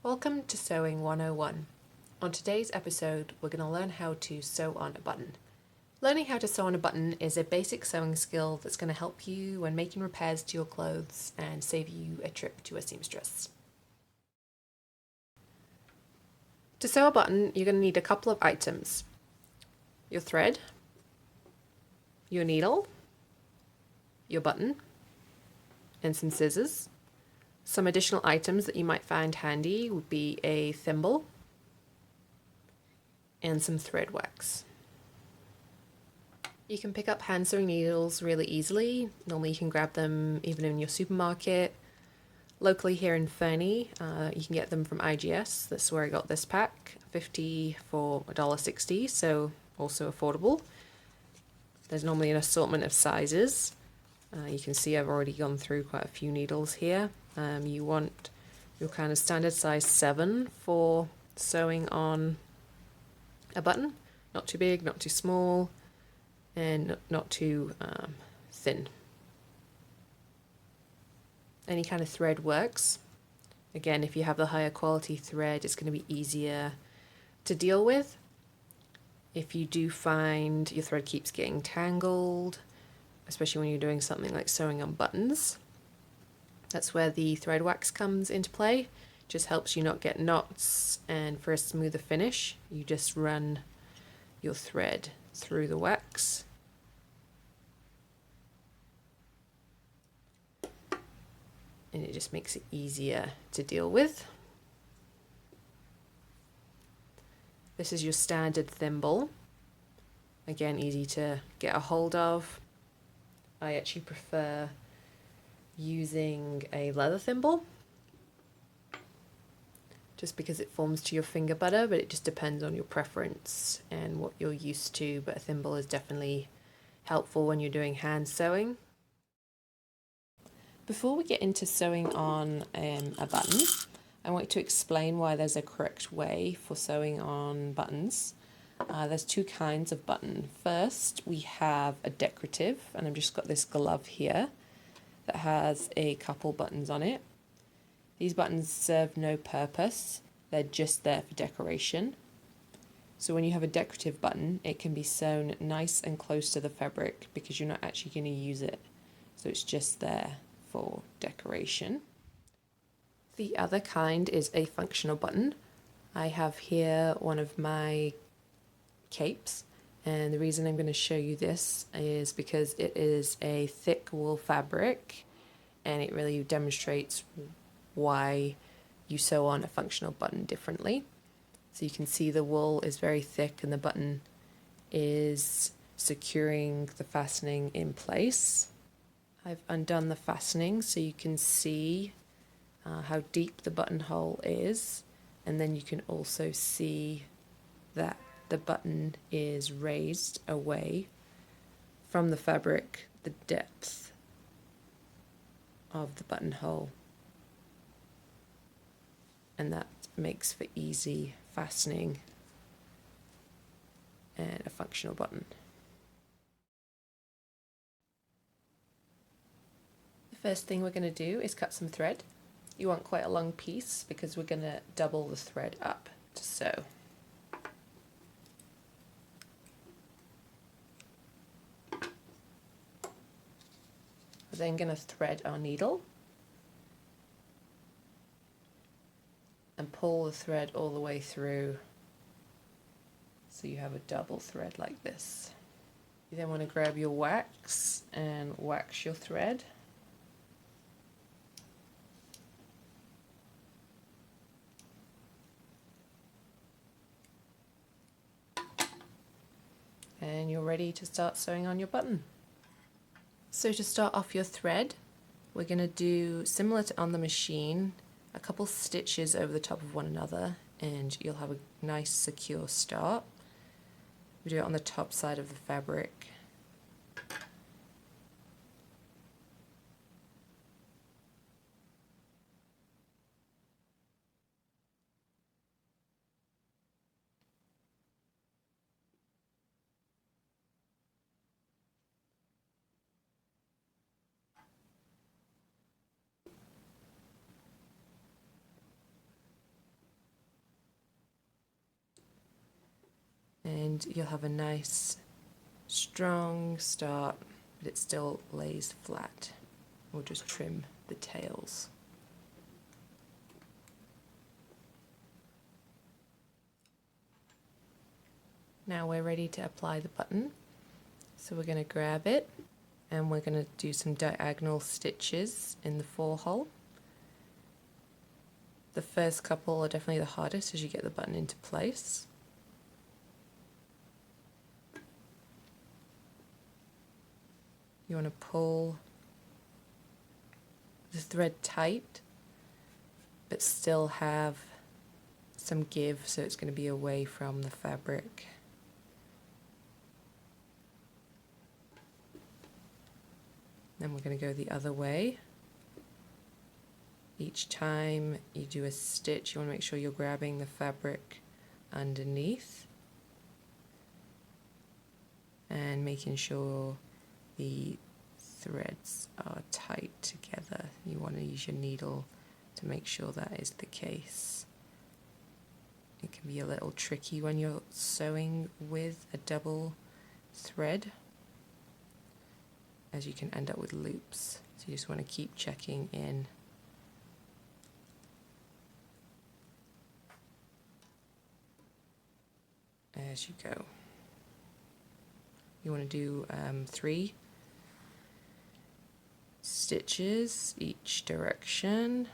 Welcome to Sewing 101. On today's episode, we're going to learn how to sew on a button. Learning how to sew on a button is a basic sewing skill that's going to help you when making repairs to your clothes and save you a trip to a seamstress. To sew a button, you're going to need a couple of items. Your thread, your needle, your button, and some scissors. Some additional items that you might find handy would be a thimble and some thread wax. You can pick up hand sewing needles really easily. Normally you can grab them even in your supermarket. Locally here in Fernie, you can get them from IGS. That's where I got this pack, 50 for $1.60, so also affordable. There's normally an assortment of sizes. You can see I've already gone through quite a few needles here. You want your kind of standard size 7 for sewing on a button. Not too big, not too small, and not too thin. Any kind of thread works. Again, if you have the higher quality thread, it's going to be easier to deal with. If you do find your thread keeps getting tangled, especially when you're doing something like sewing on buttons, that's where the thread wax comes into play. Just helps you not get knots, and for a smoother finish, you just run your thread through the wax. And it just makes it easier to deal with. This is your standard thimble. Again, easy to get a hold of. I actually prefer using a leather thimble just because it forms to your finger better, but it just depends on your preference and what you're used to. But a thimble is definitely helpful when you're doing hand sewing. Before we get into sewing on a button, I want to explain why there's a correct way for sewing on buttons. There's two kinds of button. First, we have a decorative, and I've just got this glove here that has a couple buttons on it. These buttons serve no purpose, they're just there for decoration. So when you have a decorative button, it can be sewn nice and close to the fabric because you're not actually going to use it. So it's just there for decoration. The other kind is a functional button. I have here one of my capes, and the reason I'm going to show you this is because it is a thick wool fabric, and it really demonstrates why you sew on a functional button differently. So you can see the wool is very thick and the button is securing the fastening in place. I've undone the fastening so you can see how deep the buttonhole is, and then you can also see that the button is raised away from the fabric, the depth of the buttonhole, and that makes for easy fastening and a functional button. The first thing we're going to do is cut some thread. You want quite a long piece because we're going to double the thread up to sew. We're then going to thread our needle and pull the thread all the way through so you have a double thread like this. You then want to grab your wax and wax your thread. And you're ready to start sewing on your button. So to start off your thread, we're going to do similar to on the machine, a couple stitches over the top of one another, and you'll have a nice secure start. We do it on the top side of the fabric. and you'll have a nice strong start, but it still lays flat. We'll just trim the tails. Now we're ready to apply the button. So we're going to grab it and we're going to do some diagonal stitches in the fore hole. The first couple are definitely the hardest as you get the button into place. You want to pull the thread tight, but still have some give, so it's going to be away from the fabric. Then we're going to go the other way. Each time you do a stitch, you want to make sure you're grabbing the fabric underneath and making sure the threads are tight together. You want to use your needle to make sure that is the case. It can be a little tricky when you're sewing with a double thread, as you can end up with loops. So you just want to keep checking in. As you go. You want to do 3 stitches each direction,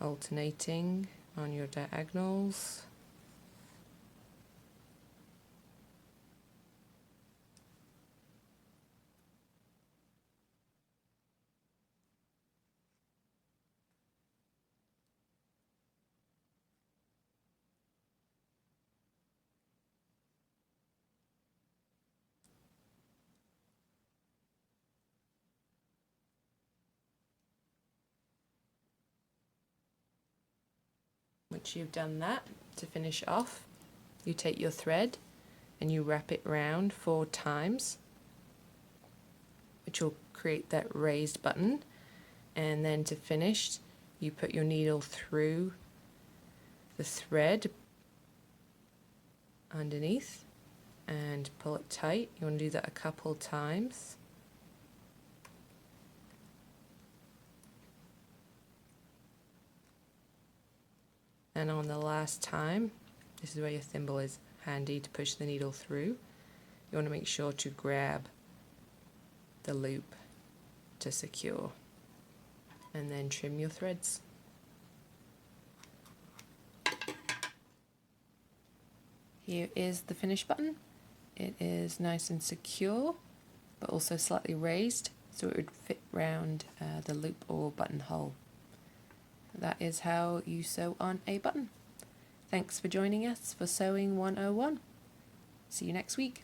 alternating on your diagonals. Once you've done that, to finish off, you take your thread and you wrap it round 4 times, which will create that raised button. And then to finish, you put your needle through the thread underneath and pull it tight. You want to do that a couple times. And on the last time, this is where your thimble is handy to push the needle through. You want to make sure to grab the loop to secure, and then trim your threads. Here is the finished button. It is nice and secure, but also slightly raised, so it would fit round the loop or buttonhole. That is how you sew on a button. Thanks for joining us for Sewing 101. See you next week.